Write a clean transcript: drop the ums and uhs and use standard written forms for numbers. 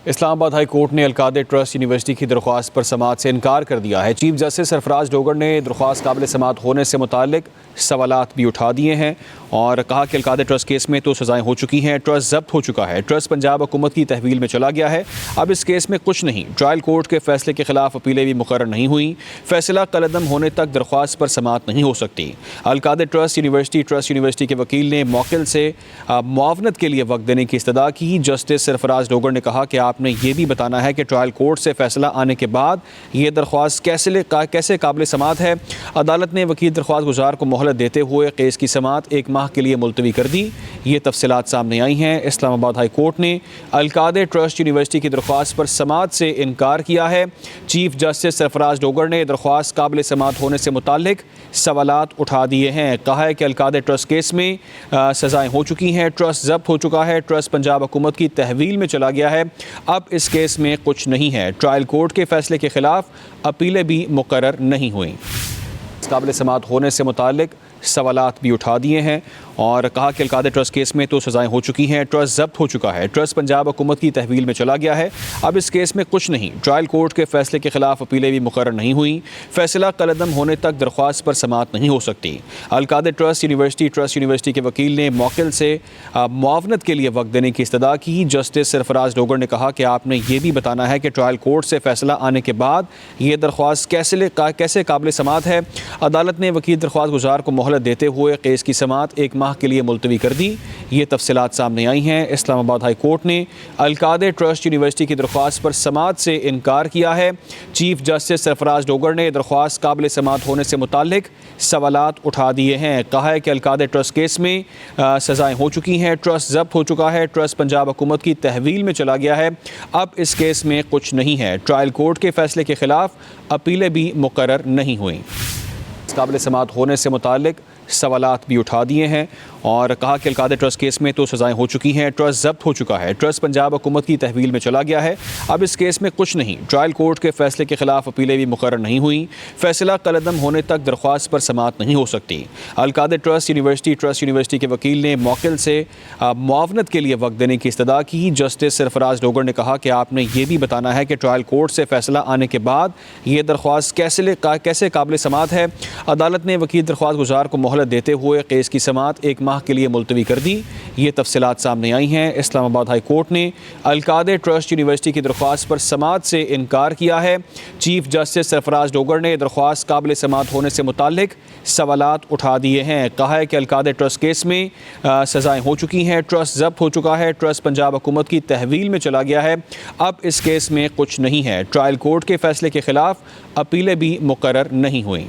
Islamabad high court ने अलकादे trust university की दरख्वास्त पर समाअत से इनकार कर दिया है। चीफ जस्टिस सरफराज डोगर ने दरख्वास्त काबिल समाअत होने से मुतालिक सवालात भी उठा दिए हैं और कहा कि अलकादे ट्रस्ट केस में तो सज़ाएं हो चुकी हैं, ट्रस्ट जब्त हो चुका है, ट्रस्ट पंजाब हुकूमत की तहवील में चला गया है, अब इस केस में कुछ नहीं। ट्रायल कोर्ट के फैसले के खिलाफ अपीलें भी मुकर्रर नहीं हुई, फैसला कलअदम होने तक दरख्वास्त पर समाअत नहीं हो सकती। अलकादे ट्रस्ट यूनिवर्सिटी के वकील ने मौकिल से मुआवनत के लिए वक्त देने की इस्तदा की। जस्टिस सरफराज डोगर ने कहा कि आपने ये भी बताना है कि ट्रायल कोर्ट से फैसला आने के बाद ये दरख्वास्त कैसे काबिल समाअत है। अदालत ने वकील दरख्वास्त गुजार को मोहलत देते हुए केस की समाअत 1 माह के लिए मुलतवी कर दी। ये तफसीलात सामने आई हैं। इस्लामाबाद हाई कोर्ट ने अलकादे ट्रस्ट यूनिवर्सिटी की दरख्वास्त पर समाअत से इनकार किया है। चीफ जस्टिस सरफराज डोगर ने दरख्वास्त काबिल समाअत होने से मुतालिक सवालात उठा दिए हैं। कहा है कि अलकादे ट्रस्ट केस में सज़ाएं हो चुकी हैं, ट्रस्ट जब्त हो चुका है, ट्रस्ट पंजाब हुकूमत की तहवील में चला गया है, अब इस केस में कुछ नहीं है। ट्रायल कोर्ट के फैसले के खिलाफ अपीलें भी मुकर्रर नहीं हुई। काबिल समाअत होने से मुतालिक सवालात भी उठा दिए हैं और कहा कि अलकादे ट्रस्ट केस में तो सज़ाएं हो चुकी हैं, ट्रस्ट जब्त हो चुका है, ट्रस्ट पंजाब हुकूमत की तहवील में चला गया है, अब इस केस में कुछ नहीं। ट्रायल कोर्ट के फैसले के खिलाफ अपीलें भी मुकर्रर नहीं हुई, फैसला कलअदम होने तक दरख्वास्त पर समाअत नहीं हो सकती। अलकादे ट्रस्ट यूनिवर्सिटी के वकील ने मौकिल से मुआवनत के लिए वक्त देने की इस्तदा की। जस्टिस सरफराज डोगर ने कहा कि आपने ये भी बताना है कि ट्रायल कोर्ट से फैसला आने के बाद ये दरख्वास्त कैसे काबिल समाअत है। अदालत ने वकील दरख्वास्त गुजार को मोहलत देते हुए केस की समाअत 1 माह के लिए मुलतवी कर दी। ये तफसीलात सामने आई हैं। इस्लामाबाद हाई कोर्ट ने अलकादे ट्रस्ट यूनिवर्सिटी की दरख्वास्त पर समाअत से इनकार किया है। चीफ जस्टिस सरफराज डोगर ने दरख्वास्त काबिल समाअत होने से मुतालिक सवालात उठा दिए हैं। कहा है कि अलकादे ट्रस्ट केस में सज़ाएं हो चुकी हैं, ट्रस्ट जब्त हो चुका है, ट्रस्ट पंजाब हुकूमत की तहवील में चला गया है, अब इस केस में कुछ नहीं है। ट्रायल कोर्ट के फैसले के खिलाफ अपीलें भी मुकर्रर नहीं हुई। काबिल समाअत होने से मुतालिक सवालात भी उठा दिए हैं और कहा कि अलकादे ट्रस्ट केस में तो सज़ाएं हो चुकी हैं, ट्रस्ट जब्त हो चुका है, ट्रस्ट पंजाब हुकूमत की तहवील में चला गया है, अब इस केस में कुछ नहीं। ट्रायल कोर्ट के फैसले के खिलाफ अपीलें भी मुकर्रर नहीं हुई, फैसला कलअदम होने तक दरख्वास्त पर समाअत नहीं हो सकती। अलकादे ट्रस्ट यूनिवर्सिटी के वकील ने मौकिल से मुआवनत के लिए वक्त देने की इस्तदा की। जस्टिस सरफराज डोगर ने कहा कि आपने ये भी बताना है कि ट्रायल कोर्ट से फैसला आने के बाद ये दरख्वास्त कैसे काबिल समाअत है। अदालत ने वकील दरख्वास्त गुजार को मोहलत देते हुए केस की समाअत 1 माह के लिए मुलतवी कर दी। ये तफसीलात सामने आई हैं। इस्लामाबाद हाई कोर्ट ने अलकादे ट्रस्ट यूनिवर्सिटी की दरख्वास्त पर समाअत से इनकार किया है। चीफ जस्टिस सरफराज डोगर ने दरख्वास्त काबिल समाअत होने से मुतालिक सवालात उठा दिए हैं। कहा है कि अलकादे ट्रस्ट केस में सज़ाएं हो चुकी हैं, ट्रस्ट जब्त हो चुका है, ट्रस्ट पंजाब हुकूमत की तहवील में चला गया है, अब इस केस में कुछ नहीं है। ट्रायल कोर्ट के फैसले के खिलाफ अपीलें भी मुकर्रर नहीं हुई।